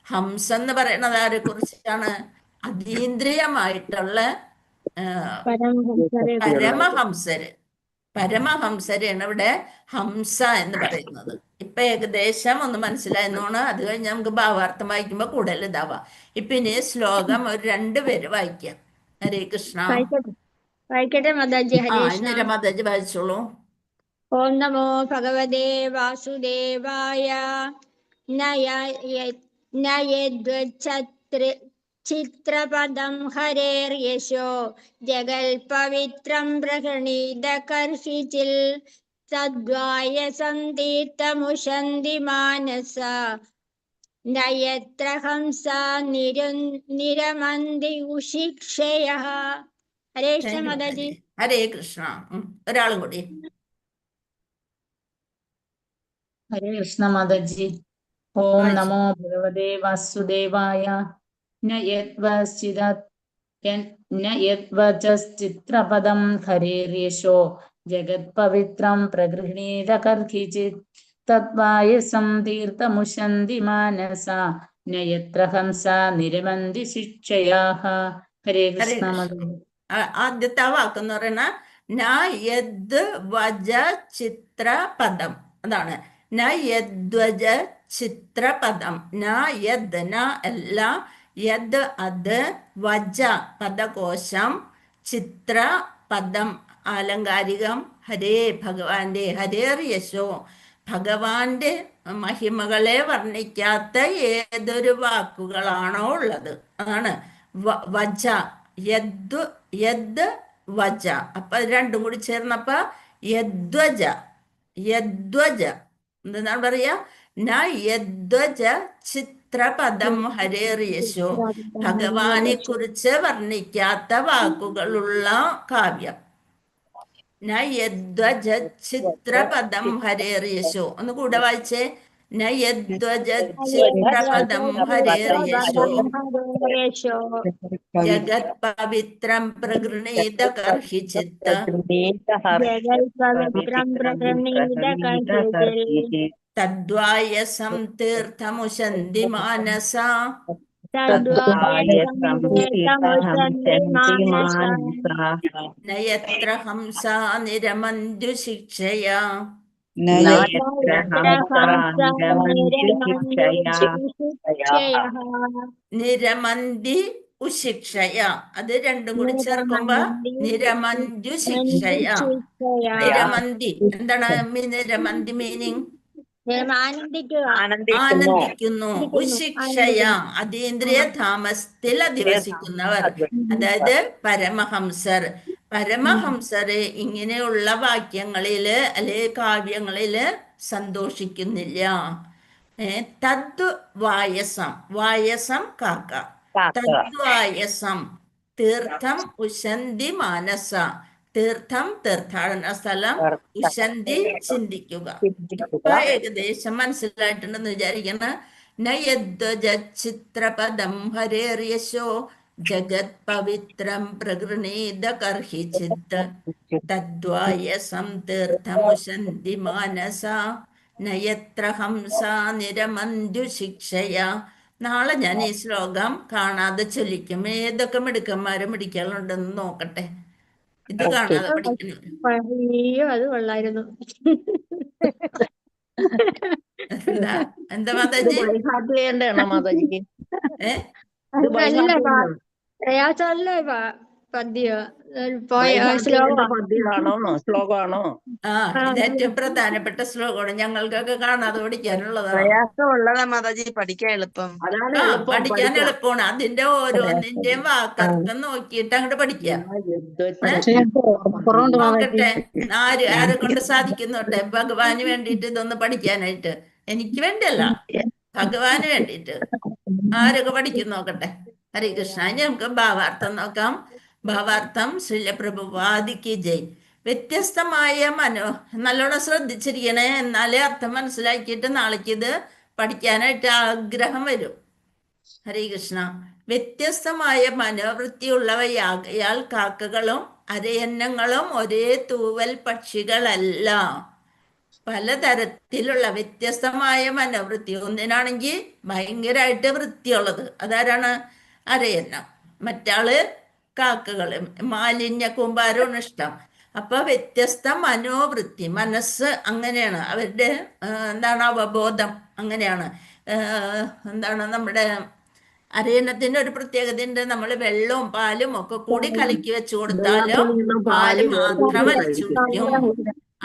ഹംസം എന്ന് പറയണത് ആരെ കുറിച്ചാണ്? അതീന്ദ്രിയമായിട്ടുള്ള പരമഹംസരെയാണ് ഇവിടെ ഹംസ എന്ന് പറയുന്നത്. ഇപ്പൊ ഏകദേശം ഒന്ന് മനസ്സിലായെന്നാണ്. അത് കഴിഞ്ഞ് നമുക്ക് ഭാവാർത്ഥം വായിക്കുമ്പോ കൂടുതൽ ഇതാവാം. ഇപ്പൊ ഇനി ശ്ലോകം ഒരു 2 പേര് വായിക്കാം. ഹരേ കൃഷ്ണ. വായിക്കട്ടെ മാതാജി? ഹരേ കൃഷ്ണ. മാതാജി വായിച്ചോളൂ. ഓം നമോ ഭഗവതേ വാസുദേവായ. ചിത്രപദം ഹരേർയശോ ജഗൽപവിത്രം പ്രഹണീത കർഹിചിൽ സദ്വായസം തീർത്ഥമുഷന്തി മാനസ നയത്ര ഹംസ നിരമന്തി ഉഷിക്ഷയഃ. ഹരേ കൃഷ്ണ മാതാജി. ഹരേ കൃഷ്ണ. ഒരാളും കൂടി. ഹരേ കൃഷ്ണ മാതാജി. ഓം നമോ ഭഗവതേ വാസുദേവായ. യദ്വചശ്ചിത്രപദം ഹരേര്യശോ ജഗത്പവിത്രം പ്രഗൃഹീത കർഹിചിത് തദ്വായസം തീർത്ഥമുഷന്തി മാനസ നയത്ര ഹംസ നിരമന്തി ശിക്ഷയാഃ. ഹരേ കൃഷ്ണ മാതാജി. ആദ്യത്തെ വാക്കെന്ന് പറയണ യദ്വച ചിത്രപദം. അതാണ് യദ്വച ചിത്രപദം. അല്ല, യദ് അത്, വജ പദകോശം, ചിത്ര പദം ആലങ്കാരികം. ഹരേ ഭഗവാന്റെ, ഹരേർ യശോ ഭഗവാന്റെ മഹിമകളെ വർണ്ണിക്കാത്ത ഏതൊരു വാക്കുകളാണോ ഉള്ളത് അതാണ് വജ, യദ് യദ് വജ. അപ്പൊ ഇത് രണ്ടും കൂടി ചേർന്നപ്പോ യദ്വജ, യദ്വജ എന്താണ് പറയാ? ന യദ്വജ ചിത്രപദം ഹരേറിയശോ, ഭഗവാനെ കുറിച്ച് വർണ്ണിക്കാത്ത വാക്കുകളുള്ള കാവ്യം. ന യദ്വജ ചിത്രപദം ഹരേറിയശോ. ഒന്ന് കൂടെ വായിച്ചേ. ന യദ്വജ ചിത്രപദം ഹരേറിയശോ ജഗത് പവിത്രം പ്രഗൃണീത കർഹിചിത് ജഗൽപവിത്രം പ്രകൃണീത തദ്വായസം തീർത്ഥമുശന്തി മാനസ നയത്ര ഹംസ നിരമന്ദു ശിക്ഷയാ നിരമന്തി ഉശിക്ഷയ. അത് രണ്ടും കൂടി ചേർക്കുമ്പോ നിരമന്ദു ശിക്ഷയ. നിരമന്തി എന്താണ് നിരമന്തി മീനിങ്? ആനന്ദിക്കുന്നു. ഉശിക്ഷയ അതീന്ദ്രിയ താമസത്തിൽ അധിവസിക്കുന്നവർ, അതായത് പരമഹംസർ. പരമഹംസര് ഇങ്ങനെയുള്ള വാക്യങ്ങളില് അല്ലെ കാവ്യങ്ങളില് സന്തോഷിക്കുന്നില്ല. തദ് വായസം, വായസം കാക്ക. തദ്വായസം തീർത്ഥം ഉശന്തി മാനസ, തീർത്ഥം തീർത്ഥാടന സ്ഥലം, ഉശന്തി ചിന്തിക്കുക. ഇപ്പൊ ഏകദേശം മനസ്സിലായിട്ടുണ്ടെന്ന് വിചാരിക്കുന്ന. നയദ്വജ ചിത്രപദം ഹരേറിയശോ ജഗത് പവിത്രം പ്രഗൃണീത കർഹിചിത് തദ്വായസം തീർത്ഥമുശന്തി മാനസ നയത്ര ഹംസ നിരമന്ദു ശിക്ഷയ. നാളെ ഞാൻ ഈ ശ്ലോകം കാണാതെ ചൊല്ലിക്കും. ഏതൊക്കെ മിടുക്കന്മാരും മിടിക്കാറുണ്ടെന്ന് നോക്കട്ടെ. ഇത് കാണാതെ പഠിക്കണം. അയ്യോ അത് കൊള്ളായിരുന്നു. എന്താ മാതാജി? നല്ല പ്രയാസമല്ല പദ്യ ശ്ലോകമാണോ? ആ ഇത് ഏറ്റവും പ്രധാനപ്പെട്ട ശ്ലോകമാണ്. ഞങ്ങൾക്കൊക്കെ കാണാതെ പഠിക്കാനുള്ളതാണ്. പ്രയാസമുള്ളതാ മാതാജി, പഠിക്കാൻ എളുപ്പം. പഠിക്കാൻ എളുപ്പമാണ്. അതിന്റെ ഓരോന്നിന്റെയും വാക്കർത്ഥം നോക്കിയിട്ട് അങ്ങോട്ട് പഠിക്കാം. നോക്കട്ടെ ആരെ കൊണ്ട് സാധിക്കുന്നുട്ടെ ഭഗവാന് വേണ്ടിയിട്ട് ഇതൊന്ന് പഠിക്കാനായിട്ട്. എനിക്ക് വേണ്ടിയല്ല, ഭഗവാന് വേണ്ടിയിട്ട് ആരൊക്കെ പഠിക്കും നോക്കട്ടെ. ഹരേ കൃഷ്ണ. ഇനി നമുക്ക് ഭാവാർത്ഥം നോക്കാം. ഭാവാർത്ഥം ശ്രീല പ്രഭുപാദിക്ക് ജയ്. വ്യത്യസ്തമായ നല്ലോണം ശ്രദ്ധിച്ചിരിക്കണേ, എന്നാലേ അർത്ഥം മനസ്സിലാക്കിയിട്ട് നാളേക്ക് ഇത് പഠിക്കാനായിട്ട് ആഗ്രഹം വരും. ഹരേ കൃഷ്ണ. വ്യത്യസ്തമായ മനോവൃത്തിയുള്ളവയാകയാൽ കാക്കകളും അരയന്നങ്ങളും ഒരേ തൂവൽ പക്ഷികളല്ല. പലതരത്തിലുള്ള വ്യത്യസ്തമായ മനോവൃത്തി. ഒന്നിനാണെങ്കിൽ ഭയങ്കരമായിട്ട് വൃത്തിയുള്ളത്, അതാരാണ്? അരയന്നം. മറ്റാള് കാക്കകള്, മാലിന്യ കൂമ്പാരമാണ് ഇഷ്ടം. അപ്പൊ വ്യത്യസ്ത മനോവൃത്തി, മനസ്സ് അങ്ങനെയാണ് അവരുടെ. എന്താണ് അവബോധം അങ്ങനെയാണ്. എന്താണ് നമ്മുടെ അരയന്നത്തിന്റെ ഒരു പ്രത്യേകത ഉണ്ട്. നമ്മൾ വെള്ളവും പാലും ഒക്കെ കൂടി കലക്കി വെച്ചു കൊടുത്താലും പാല് മാത്രം വലിച്ചു കുടിക്കും.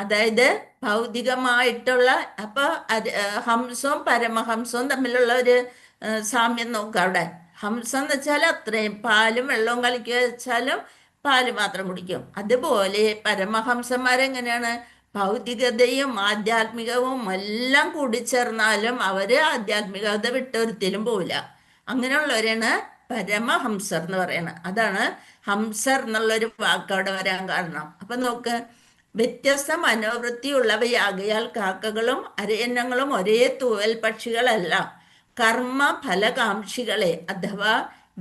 അതായത് ഭൗതികമായിട്ടുള്ള. അപ്പൊ ഹംസവും പരമഹംസവും തമ്മിലുള്ള ഒരു സാമ്യം നോക്കുക അവിടെ. ഹംസം എന്ന് വെച്ചാൽ അത്രയും പാലും വെള്ളവും കലക്കി വെച്ചാലും പാല് മാത്രം കുടിക്കും. അതുപോലെ പരമഹംസന്മാരെങ്ങനെയാണ്? ഭൗതികതയും ആധ്യാത്മികവും എല്ലാം കൂടിച്ചേർന്നാലും അവര് ആധ്യാത്മികത വിട്ടൊരുത്തിലും പോവില്ല. അങ്ങനെയുള്ളവരാണ് പരമഹംസർ എന്ന് പറയുന്നത്. അതാണ് ഹംസർ എന്നുള്ളൊരു വാക്ക് അവിടെ വരാൻ കാരണം. അപ്പൊ നോക്ക്, വ്യത്യസ്ത മനോവൃത്തിയുള്ളവയാകയാൽ കാക്കകളും അരയന്നങ്ങളും ഒരേ തൂവൽ പക്ഷികളല്ല. കർമ്മ ഫലകാംക്ഷികളെ അഥവാ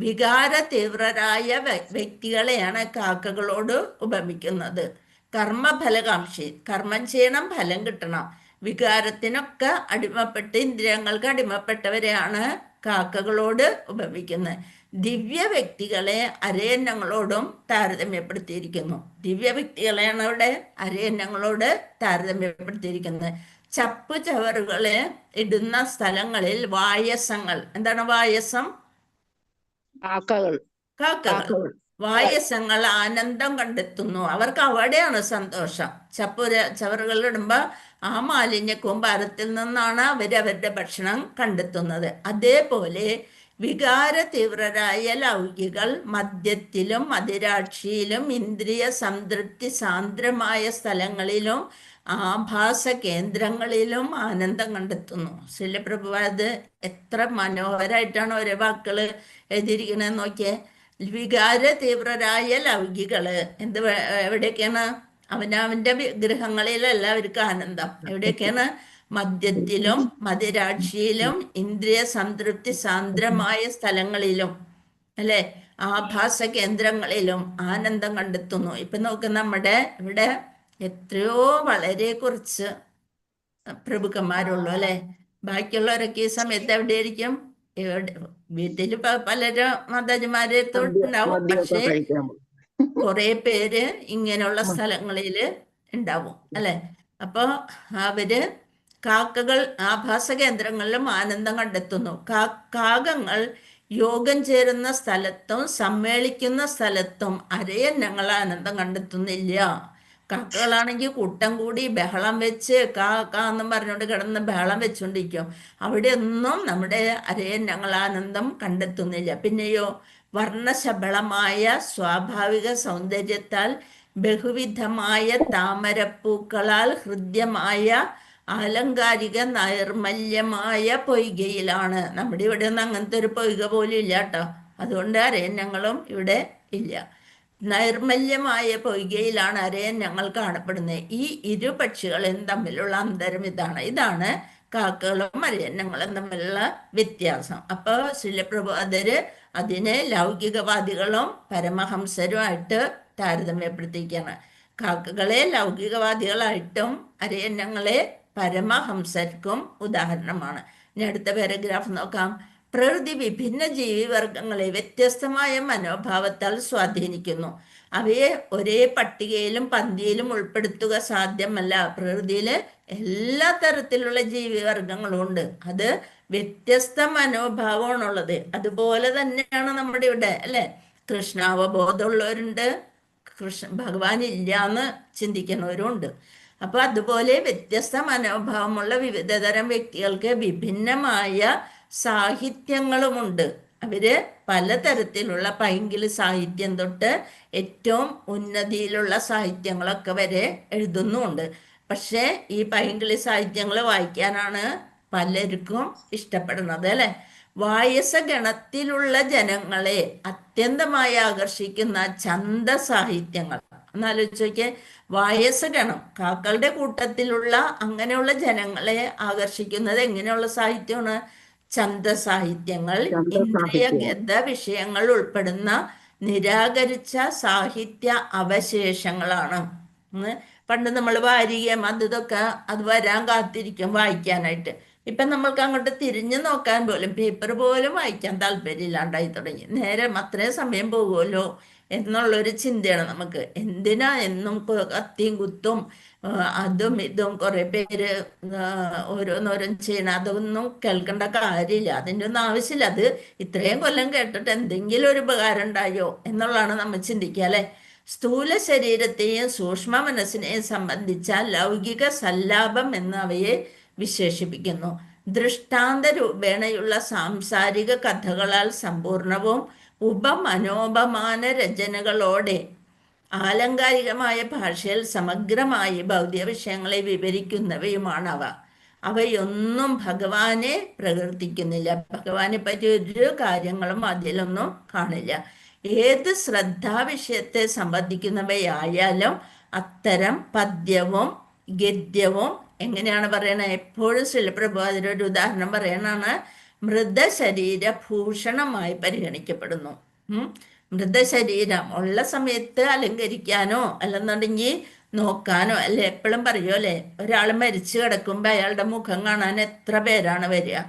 വികാര തീവ്രരായ വ്യക്തികളെയാണ് കാക്കകളോട് ഉപമിക്കുന്നത്. കർമ്മഫലകാംക്ഷി, കർമ്മം ചെയ്യണം, ഫലം കിട്ടണം. വികാരത്തിനൊക്കെ അടിമപ്പെട്ട് ഇന്ദ്രിയങ്ങൾക്ക് അടിമപ്പെട്ടവരെയാണ് കാക്കകളോട് ഉപമിക്കുന്നത്. ദിവ്യ വ്യക്തികളെ അരയന്നങ്ങളോടും താരതമ്യപ്പെടുത്തിയിരിക്കുന്നു. ദിവ്യ വ്യക്തികളെയാണ് അവിടെ അരയന്നങ്ങളോട് താരതമ്യപ്പെടുത്തിയിരിക്കുന്നത്. ചപ്പു ചവറുകളെ ഇടുന്ന സ്ഥലങ്ങളിൽ വായസങ്ങൾ. എന്താണ് വായസം? കാക്കകൾ. കാക്കകൾ. വായസങ്ങൾ ആനന്ദം കണ്ടെത്തുന്നു. അവർക്ക് അവിടെയാണ് സന്തോഷം. ചവറുകളിടുമ്പോൾ ആ മാലിന്യ കൂമ്പാരത്തിൽ നിന്നാണ് അവരവരുടെ ഭക്ഷണം കണ്ടെത്തുന്നത്. അതേപോലെ വികാര തീവ്രരായ ലൗകികൾ മദ്യത്തിലും മദിരാക്ഷിയിലും ഇന്ദ്രിയ സംതൃപ്തി സാന്ദ്രമായ സ്ഥലങ്ങളിലും ആഭാസ കേന്ദ്രങ്ങളിലും ആനന്ദം കണ്ടെത്തുന്നു. ശിലപ്രഭുപാദ് എത്ര മനോഹരമായിട്ടാണ് ഓരോ വാക്കുകൾ എഴുതിയിരിക്കണേന്ന് നോക്കിയേ. വികാര തീവ്രരായ ലൗകികള് എവിടെയൊക്കെയാണ്? അവനവന്റെ ഗൃഹങ്ങളിലല്ല അവർക്ക് ആനന്ദം. എവിടെയൊക്കെയാണ്? മദ്യത്തിലും മദിരാക്ഷിയിലും ഇന്ദ്രിയ സംതൃപ്തി സാന്ദ്രമായ സ്ഥലങ്ങളിലും, അല്ലെ, ആഭാസ കേന്ദ്രങ്ങളിലും ആനന്ദം കണ്ടെത്തുന്നു. ഇപ്പൊ നോക്ക്, നമ്മുടെ ഇവിടെ എത്രയോ വളരെ കുറച്ച് പ്രഭുക്കന്മാരുള്ളൂ, അല്ലെ. ബാക്കിയുള്ളവരൊക്കെ ഈ സമയത്ത് എവിടെയായിരിക്കും? വീട്ടിൽ പലരും മാതാജിമാരെ തൊട്ടുണ്ടാവും, പക്ഷെ കുറെ പേര് ഇങ്ങനെയുള്ള സ്ഥലങ്ങളിൽ ഉണ്ടാവും, അല്ലെ. അപ്പൊ അവര് കാക്കകൾ ആഭാസ കേന്ദ്രങ്ങളിലും ആനന്ദം കണ്ടെത്തുന്നു. കാകങ്ങൾ യോഗം ചേരുന്ന സ്ഥലത്തും സമ്മേളിക്കുന്ന സ്ഥലത്തും അരയന്നങ്ങൾ ആനന്ദം കണ്ടെത്തുന്നില്ല. കാക്കകളാണെങ്കിൽ കൂട്ടം കൂടി ബഹളം വെച്ച് കാന്നും പറഞ്ഞുകൊണ്ട് കിടന്ന് ബഹളം വെച്ചുകൊണ്ടിരിക്കും. അവിടെ ഒന്നും നമ്മുടെ അരയന്നങ്ങൾ ആനന്ദം കണ്ടെത്തുന്നില്ല. പിന്നെയോ വർണ്ണശബളമായ സ്വാഭാവിക സൗന്ദര്യത്താൽ ബഹുവിധമായ താമരപ്പൂക്കളാൽ ഹൃദ്യമായ ആലങ്കാരിക നൈർമല്യമായ പൊയ്കയിലാണ്. നമ്മുടെ ഇവിടെ ഒന്നും അങ്ങനത്തെ ഒരു പൊയ്ക പോലും ഇല്ല കേട്ടോ. അതുകൊണ്ട് അരയന്നങ്ങളും ഇവിടെ ഇല്ല. നൈർമല്യമായ പൊയ്കയിലാണ് അരയന്നങ്ങൾ കാണപ്പെടുന്നത്. ഈ ഇരു പക്ഷികളും തമ്മിലുള്ള അന്തരം ഇതാണ് കാക്കകളും അരയന്നങ്ങളും തമ്മിലുള്ള വ്യത്യാസം. അപ്പൊ ശിലപ്രഭുപാദര് അതിനെ ലൗകികവാദികളും പരമഹംസരുമായിട്ട് താരതമ്യപ്പെടുത്തിയിരിക്കുകയാണ്. കാക്കകളെ ലൗകികവാദികളായിട്ടും അരയന്നങ്ങളെ പരമഹംസർക്കും ഉദാഹരണമാണ്. ഇനി അടുത്ത പാരഗ്രാഫ് നോക്കാം. പ്രകൃതി വിഭിന്ന ജീവിവർഗങ്ങളെ വ്യത്യസ്തമായ മനോഭാവത്താൽ സ്വാധീനിക്കുന്നു. അവയെ ഒരേ പട്ടികയിലും പന്തിയിലും ഉൾപ്പെടുത്തുക സാധ്യമല്ല. പ്രകൃതിയിലെ എല്ലാ തരത്തിലുള്ള ജീവിവർഗങ്ങളും ഉണ്ട്. അത് വ്യത്യസ്ത മനോഭാവമാണുള്ളത്. അതുപോലെ തന്നെയാണ് നമ്മുടെ ഇവിടെ, അല്ലെ. കൃഷ്ണാവബോധമുള്ളവരുണ്ട്, ഭഗവാൻ ഇല്ലാന്ന് ചിന്തിക്കുന്നവരുണ്ട്. അപ്പൊ അതുപോലെ വ്യത്യസ്ത മനോഭാവമുള്ള വിവിധതരം വ്യക്തികൾക്ക് വിഭിന്നമായ സാഹിത്യങ്ങളുമുണ്ട്. അവര് പലതരത്തിലുള്ള പൈങ്കിളി സാഹിത്യം തൊട്ട് ഏറ്റവും ഉന്നതിയിലുള്ള സാഹിത്യങ്ങളൊക്കെ വരെ എഴുതുന്നുമുണ്ട്. പക്ഷെ ഈ പൈങ്കിളി സാഹിത്യങ്ങൾ വായിക്കാനാണ് പലർക്കും ഇഷ്ടപ്പെടുന്നത്, അല്ലെ. വായസഗണത്തിലുള്ള ജനങ്ങളെ അത്യന്തമായി ആകർഷിക്കുന്ന ഛന്ദ സാഹിത്യങ്ങൾ എന്നാലോചിച്ച് നോക്കിയേ. വായസഗണം, കാക്കളുടെ കൂട്ടത്തിലുള്ള അങ്ങനെയുള്ള ജനങ്ങളെ ആകർഷിക്കുന്നത് എങ്ങനെയുള്ള സാഹിത്യമാണ്? ഛന്ദസാഹിത്യങ്ങൾ, ഇന്ദ്രിയഗത വിഷയങ്ങൾ ഉൾപ്പെടുന്ന നിരാകരിച്ച സാഹിത്യ അവശേഷങ്ങളാണ്. പണ്ട് നമ്മൾ വാരികയും ഇതൊക്കെ അത് വരാൻ കാത്തിരിക്കും വായിക്കാനായിട്ട്. ഇപ്പൊ നമ്മൾക്ക് അങ്ങോട്ട് തിരിഞ്ഞു നോക്കാൻ പോലും, പേപ്പർ പോലും വായിക്കാൻ താല്പര്യമില്ലാണ്ടായി തുടങ്ങി. നേരം അത്രയും സമയം പോകുമല്ലോ എന്നുള്ളൊരു ചിന്തയാണ് നമുക്ക്. എന്തിനാ എന്നും കത്തിയും കുത്തും അതും ഇതും കുറെ പേര് ഓരോന്നോരോന്ന് ചെയ്യണം, അതൊന്നും കേൾക്കേണ്ട കാര്യമില്ല, അതിൻ്റെ ഒന്നും ആവശ്യമില്ല. അത് ഇത്രയും കൊല്ലം കേട്ടിട്ട് എന്തെങ്കിലും ഒരു ഉപകാരം ഉണ്ടായോ എന്നുള്ളതാണ് നമ്മൾ ചിന്തിക്കുക, അല്ലെ. സ്ഥൂല ശരീരത്തെയും സൂക്ഷ്മ മനസ്സിനെയും സംബന്ധിച്ച ലൗകിക സല്ലാപം എന്ന് അവയെ വിശേഷിപ്പിക്കുന്നു. ദൃഷ്ടാന്ത രൂപേണയുള്ള സാംസാരിക കഥകളാൽ സമ്പൂർണവും ഉപമനോപമാന രചനകളോടെ ആലങ്കാരികമായ ഭാഷയിൽ സമഗ്രമായി ഭൗതിക വിഷയങ്ങളെ വിവരിക്കുന്നവയുമാണ് അവ. അവയൊന്നും ഭഗവാനെ പ്രകീർത്തിക്കുന്നില്ല. ഭഗവാനെ പറ്റി ഒരു കാര്യങ്ങളും അതിലൊന്നും കാണില്ല. ഏത് ശ്രദ്ധാവിഷയത്തെ സംബന്ധിക്കുന്നവയായാലും അത്തരം പദ്യവും ഗദ്യവും എങ്ങനെയാണ് പറയണത്? എപ്പോഴും ശിലപ്രഭുപാദരൊരു ഉദാഹരണം പറയണാണ്, മൃതശരീര ഭൂഷണമായി പരിഗണിക്കപ്പെടുന്നു. മൃതശരീരം ഉള്ള സമയത്ത് അലങ്കരിക്കാനോ അല്ലെന്നുണ്ടെങ്കിൽ നോക്കാനോ അല്ലെ. എപ്പോഴും പറയൂ, അല്ലെ, ഒരാൾ മരിച്ചു കിടക്കുമ്പോൾ അയാളുടെ മുഖം കാണാൻ എത്ര പേരാണ് വരിക.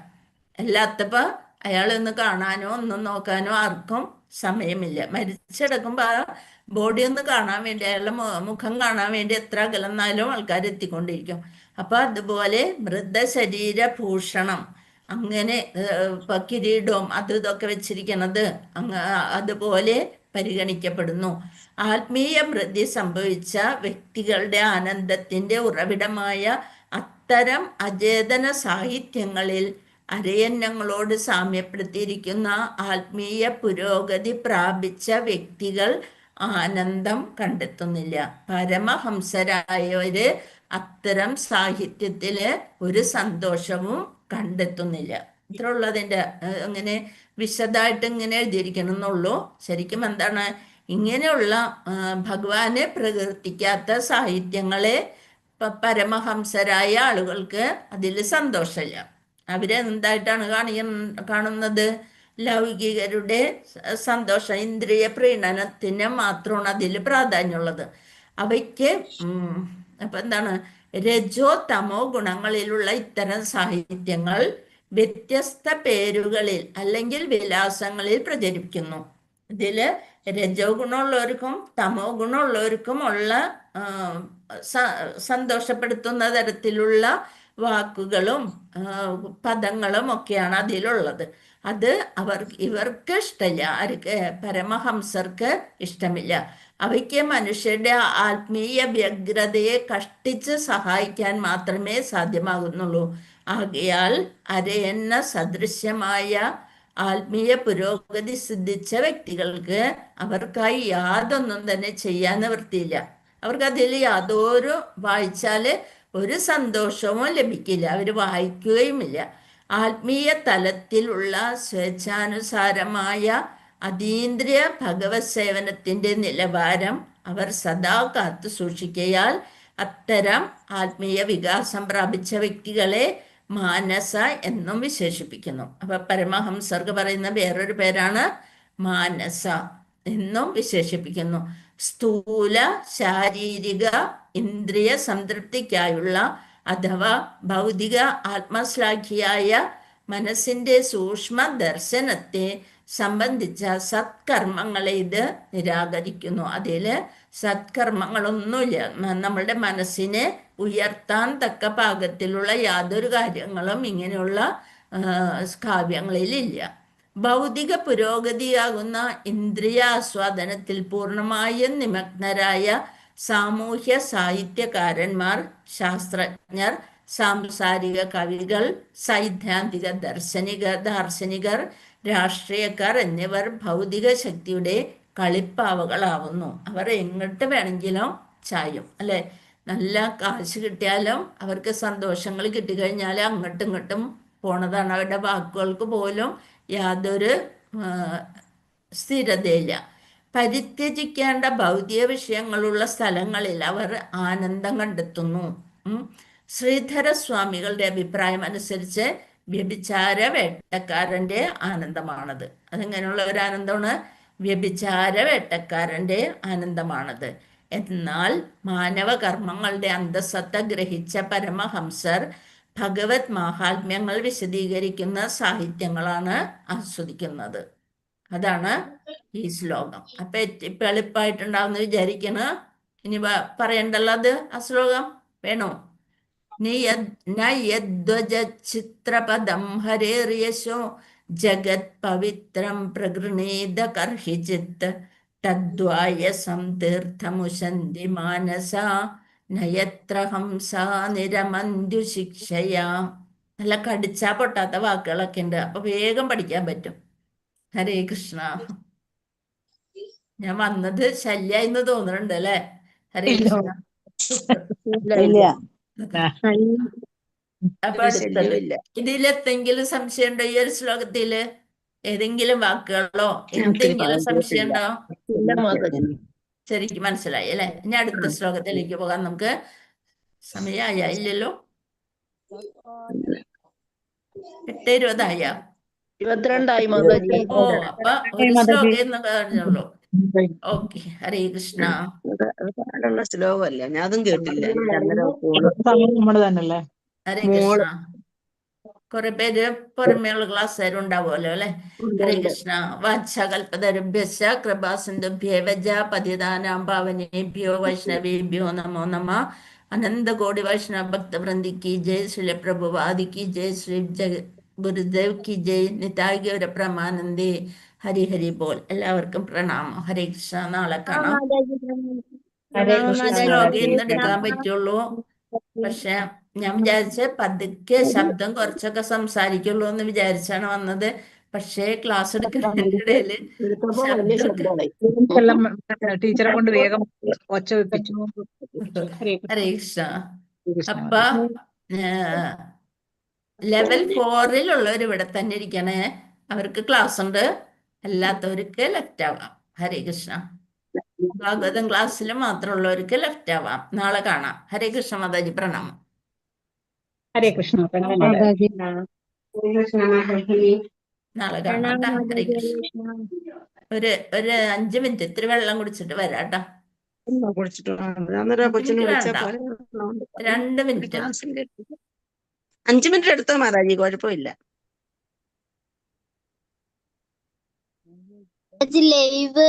അല്ലാത്തപ്പോൾ അയാളൊന്ന് കാണാനോ ഒന്നും നോക്കാനോ ആർക്കും സമയമില്ല. മരിച്ചെടുക്കുമ്പോൾ ആ ബോഡി ഒന്ന് കാണാൻ വേണ്ടി, അയാളുടെ മുഖം കാണാൻ വേണ്ടി എത്ര അകലെന്നാലും ആൾക്കാർ എത്തിക്കൊണ്ടിരിക്കും. അപ്പൊ അതുപോലെ മൃതശരീര ഭൂഷണം, അങ്ങനെ കിരീടവും ഇതൊക്കെ വെച്ചിരിക്കണത് അതുപോലെ പരിഗണിക്കപ്പെടുന്നു. ആത്മീയ വൃദ്ധി സംഭവിച്ച വ്യക്തികളുടെ ആനന്ദത്തിന്റെ ഉറവിടമായ അത്തരം അചേതന സാഹിത്യങ്ങളിൽ അരയന്നങ്ങളോട് സാമ്യപ്പെടുത്തിയിരിക്കുന്ന ആത്മീയ പുരോഗതി പ്രാപിച്ച വ്യക്തികൾ ആനന്ദം കണ്ടെത്തുന്നില്ല. പരമഹംസരായവര് അത്തരം സാഹിത്യത്തില് ഒരു സന്തോഷവും കണ്ടെത്തുന്നില്ല. ഇത്ര ഉള്ളതിൻ്റെ അങ്ങനെ വിശദമായിട്ട് ഇങ്ങനെ എഴുതിയിരിക്കണം എന്നുള്ളൂ. ശരിക്കും എന്താണ്, ഇങ്ങനെയുള്ള ഭഗവാനെ പ്രകീർത്തിക്കാത്ത സാഹിത്യങ്ങളെ പരമഹംസരായ ആളുകൾക്ക് അതിൽ സന്തോഷമില്ല. അവരെന്തായിട്ടാണ് കാണുന്നത്? ലൗകികരുടെ സന്തോഷം, ഇന്ദ്രിയ പ്രീണനത്തിന് മാത്രമാണ് അതിൽ പ്രാധാന്യമുള്ളത്. അവയ്ക്ക് അപ്പൊ എന്താണ്, രജോ തമോ ഗുണങ്ങളിലുള്ള ഇത്തരം സാഹിത്യങ്ങൾ വ്യത്യസ്ത പേരുകളിൽ അല്ലെങ്കിൽ വിലാസങ്ങളിൽ പ്രചരിപ്പിക്കുന്നു. ഇതില് രജോ ഗുണമുള്ളവർക്കും തമോ ഗുണമുള്ളവർക്കും ഉള്ള സന്തോഷപ്പെടുത്തുന്ന തരത്തിലുള്ള വാക്കുകളും പദങ്ങളും ഒക്കെയാണ് അതിലുള്ളത്. അത് ഇവർക്ക് ഇഷ്ടമില്ല. ആർക്ക്? പരമഹംസർക്ക് ഇഷ്ടമില്ല. അവയ്ക്ക് മനുഷ്യരുടെ ആത്മീയ വ്യഗ്രതയെ കഷ്ടിച്ച് സഹായിക്കാൻ മാത്രമേ സാധ്യമാകുന്നുള്ളൂ. ആകയാൽ അരയന്ന സദൃശ്യമായ ആത്മീയ പുരോഗതി സിദ്ധിച്ച വ്യക്തികൾക്ക് അവർക്കായി യാതൊന്നും തന്നെ ചെയ്യാൻ നിവൃത്തിയില്ല. അവർക്ക് അതിൽ യാതൊരു വായിച്ചാല് ഒരു സന്തോഷവും ലഭിക്കില്ല. അവർ വായിക്കുകയുമില്ല. ആത്മീയ തലത്തിലുള്ള സ്വേച്ഛാനുസാരമായ അതീന്ദ്രിയ ഭഗവത് സേവനത്തിന്റെ നിലവാരം അവർ സദാ കാത്തു സൂക്ഷിക്കയാൽ അത്തരം ആത്മീയ വികാസം പ്രാപിച്ച വ്യക്തികളെ മാനസ എന്നും വിശേഷിപ്പിക്കുന്നു. അപ്പൊ പരമഹംസർക്ക് പറയുന്ന വേറൊരു പേരാണ് മാനസ എന്നും വിശേഷിപ്പിക്കുന്നു. സ്ഥൂല ശാരീരിക ഇന്ദ്രിയ സംതൃപ്തിക്കായുള്ള അഥവാ ഭൗതിക ആത്മശ്ലാഘിയായ മനസ്സിന്റെ സൂക്ഷ്മ ദർശനത്തെ സംബന്ധിച്ച സത്കർമ്മങ്ങളെ ഇത് നിരാകരിക്കുന്നു. അതില് സത്കർമ്മങ്ങളൊന്നുമില്ല. നമ്മളുടെ മനസ്സിനെ ഉയർത്താൻ തക്ക പാകത്തിലുള്ള യാതൊരു കാര്യങ്ങളും ഇങ്ങനെയുള്ള കാവ്യങ്ങളിലില്ല. ഭൗതിക പുരോഗതിയാകുന്ന ഇന്ദ്രിയാസ്വാദനത്തിൽ പൂർണ്ണമായും നിമഗ്നരായ സാമൂഹ്യ സാഹിത്യകാരന്മാർ, ശാസ്ത്രജ്ഞർ, സാംസാരിക കവികൾ, സൈദ്ധാന്തിക ദാർശനികർ, രാഷ്ട്രീയക്കാർ എന്നിവർ ഭൗതിക ശക്തിയുടെ കളിപ്പാവകളാവുന്നു. അവർ എങ്ങോട്ട് വേണമെങ്കിലും ചായും, അല്ലെ? നല്ല കാശ് കിട്ടിയാലും അവർക്ക് സന്തോഷങ്ങൾ കിട്ടിക്കഴിഞ്ഞാൽ അങ്ങോട്ടും ഇങ്ങോട്ടും പോണതാണ്. അവരുടെ വാക്കുകൾക്ക് പോലും യാതൊരു സ്ഥിരതയില്ല. പരിത്യജിക്കേണ്ട ഭൗതിക വിഷയങ്ങളുള്ള സ്ഥലങ്ങളിൽ അവർ ആനന്ദം കണ്ടെത്തുന്നു. ശ്രീധരസ്വാമികളുടെ അഭിപ്രായം അനുസരിച്ച് വ്യഭിചാര വേട്ടക്കാരന്റെ ആനന്ദമാണത്. അതെങ്ങനെയുള്ള ഒരു ആനന്ദമാണ്? വ്യഭിചാര വേട്ടക്കാരന്റെ ആനന്ദമാണത്. എന്നാൽ മാനവകർമ്മങ്ങളുടെ അന്തസത്ത ഗ്രഹിച്ച പരമഹംസർ ഭഗവത് മാഹാത്മ്യങ്ങൾ വിശദീകരിക്കുന്ന സാഹിത്യങ്ങളാണ് ആസ്വദിക്കുന്നത്. അതാണ് ഈ ശ്ലോകം. അപ്പൊ ഇപ്പൊ എളുപ്പമായിട്ടുണ്ടാവുന്ന വിചാരിക്കണ്. ഇനി പറയണ്ടല്ലോ അത്. ആ ശ്ലോകം വേണോ? ചിത്രപദം ഹരേർയശോ ജഗത് പവിത്രം പ്രഗൃണീത കർഹിചിത്ത് തദ്വായസം തീർത്ഥമുശന്തി മാനസ നയത്ര ഹംസ നിരമന്ത്യു ശിക്ഷയാ. നല്ല കടിച്ചാ പൊട്ടാത്ത വാക്കുകളൊക്കെ ഉണ്ട്. അപ്പൊ വേഗം പഠിക്കാൻ പറ്റും. ഹരേ കൃഷ്ണ. ഞാൻ വന്നത് ശല്യായിന്ന് തോന്നുന്നുണ്ട് അല്ലെ? ഹരേ കൃഷ്ണ. അപ്പൊ അടുത്തത് ഇതിലെന്തെങ്കിലും സംശയം ഉണ്ടോ? ഈ ഒരു ശ്ലോകത്തില് ഏതെങ്കിലും വാക്കുകളോ എന്തെങ്കിലും സംശയം ഉണ്ടോ? ശരിക്കും മനസ്സിലായി അല്ലെ? ഇനി അടുത്ത ശ്ലോകത്തിലേക്ക് പോകാം നമുക്ക്. സമയായ ഇല്ലല്ലോ? 8:20 22 ഓ, അപ്പൊ ഒരു ശ്ലോകം എന്ന് പറഞ്ഞുള്ളൂ. ഓക്കെ. ഹരേ കൃഷ്ണ. ശ്ലോകമല്ല, ഞാൻ അതും കേട്ടില്ല. ഹരേ കൃഷ്ണ. കുറെ പേര് പുറമേയുള്ള ക്ലാസ്സുകാർ ഉണ്ടാവുമല്ലോ അല്ലെ? ഹരേ കൃഷ്ണ. വാച്ഛകൽപതരുഭ്യശ്ച കൃപാസിന്ധുഭ്യേവ പതിതാനാം പാവനേഭ്യോ വൈഷ്ണവേഭ്യോ നമോ നമ. അനന്തകോടി വൈഷ്ണവ ഭക്തവൃന്ദി की जय, श्री प्रभुपाद की जय, श्री गुरुदेव की जय, निताय गौर प्रमानंदे. ഹരി ഹരി ബോൽ. എല്ലാവർക്കും പ്രണാമം. ഹരേ കൃഷ്ണ. നാളെ ആ കാണാം. മാതാജി ഹരേ പ്രണാമം കൃഷ്ണ. ഈ മാതാജി. ശ്ലോകം ഇന്ന് ഹരേ എടുക്കാൻ കൃഷ്ണ. പറ്റുള്ളൂ. പക്ഷെ ഞാൻ വിചാരിച്ച പതുക്കെ ശബ്ദം കുറച്ചൊക്കെ സംസാരിക്കുള്ളൂ എന്ന് വിചാരിച്ചാണ് വന്നത്. പക്ഷേ ക്ലാസ് എടുക്കുന്നതിന്റെ ഇടയില് എടുത്തപ്പോ വലിയ ശബ്ദമൊക്കെ. ശബ്ദമായി. എല്ലാം ടീച്ചറെ കൊണ്ട് വേഗം ഒച്ച വെപ്പിച്ചു. ഹരേ ഹരേ കൃഷ്ണ. കൃഷ്ണ. അപ്പ ലെവൽ 4-ലുള്ളവർ ഇവിടെ തന്നെ ഇരിക്കണേ. അവർക്ക് ക്ലാസ് ഉണ്ട്. അല്ലാത്തവർക്ക് ലെഫ്റ്റ് ആവാം. ഹരേ കൃഷ്ണ. ഭാഗവതം ക്ലാസ്സിൽ മാത്രമുള്ളവർക്ക് ലെഫ്റ്റ് ആവാം. നാളെ കാണാം. ഹരേ കൃഷ്ണ. മാതാജി പ്രണാമം. ഹരേ കൃഷ്ണ. പ്രണാമം. മാതാജി നാളെ കാണാം പ്രണാമം ട്ടാ. ഹരേ മാതാജി. കൃഷ്ണ. ഒരു 5 മിനിറ്റ് ഇത്തിരി വെള്ളം കുടിച്ചിട്ട് വരാട്ടാ. കുടിച്ചിട്ട് അന്നേരം കൊച്ചിനെ വിളിച്ചാ വേണ്ട. പോലെ 2 മിനിറ്റ്. 5 മിനിറ്റ് എടുത്തോ മാതാജി, കുഴപ്പമില്ല. ലൈവ്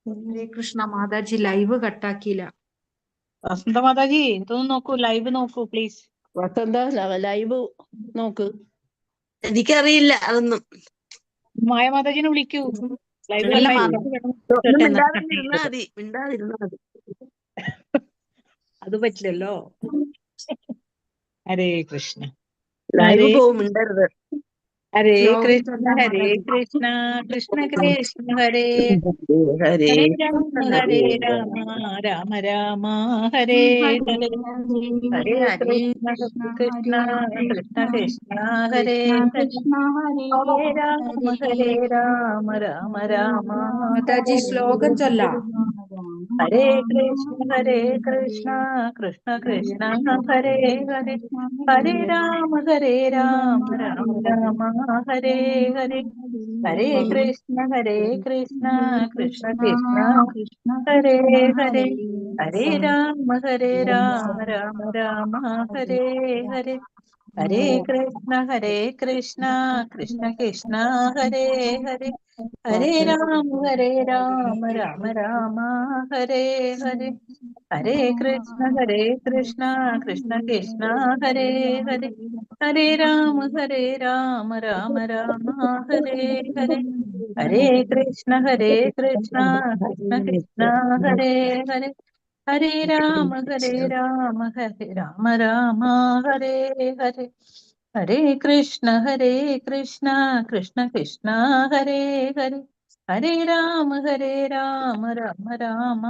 ഹരേ കൃഷ്ണ. മാതാജി ലൈവ് കട്ടാക്കിയില്ല. വസന്ത മാതാജി ഇതൊന്ന് നോക്കൂ, ലൈവ് നോക്കൂ പ്ലീസ്. വസന്ത ലൈവ് നോക്ക്. എനിക്കറിയില്ല അതൊന്നും. മായ മാതാജിനെ വിളിക്കൂ. ലൈവ് അല്ല, കട്ടാക്കി. മിണ്ടാതിരുന്നാ മതി. അത് പറ്റില്ലല്ലോ. ഹരേ കൃഷ്ണ. ലൈവ് പോവും, മിണ്ടരുത്. ഹരേ കൃഷ്ണ ഹരേ കൃഷ്ണ കൃഷ്ണ കൃഷ്ണ ഹരേ ഹരേ ഹരേ രാമ ഹരേ രാമ രാമ രാമ ഹരേ ഹരേ ഹരേ കൃഷ്ണ കൃഷ്ണ കൃഷ്ണ കൃഷ്ണ ഹരേ ഹരേ രാമ ഹരേ രാമ രാമ രാമ മാതാജി ശ്ലോകം ചൊല്ലാം. ഹരേ കൃഷ്ണ കൃഷ്ണ കൃഷ്ണ ഹരേ ഹരേ ഹരേ രാമ രാമ രാമ ഹരേ ഹരേ ഹരേ കൃഷ്ണ കൃഷ്ണ കൃഷ്ണ ഹരേ ഹരേ ഹരേ രാമ രാമ രാമ ഹരേ ഹരേ ഹരേ കൃഷ്ണ കൃഷ്ണ കൃഷ്ണ ഹരേ ഹരേ ഹരേ രാമ രാമ രാമ ഹരേ ഹരേ ഹരേ കൃഷ്ണ കൃഷ്ണ കൃഷ്ണ ഹരേ ഹരേ ഹരേ രാമ രാമ രാമ ഹരേ ഹരേ ഹരേ കൃഷ്ണ കൃഷ്ണ കൃഷ്ണ ഹരേ ഹരേ ഹരേ രാമ രാമ രാമ ഹരേ ഹരേ ഹരേ കൃഷ്ണ കൃഷ്ണ കൃഷ്ണ ഹരേ ഹരേ ഹരേ രാമ രാമ രാമ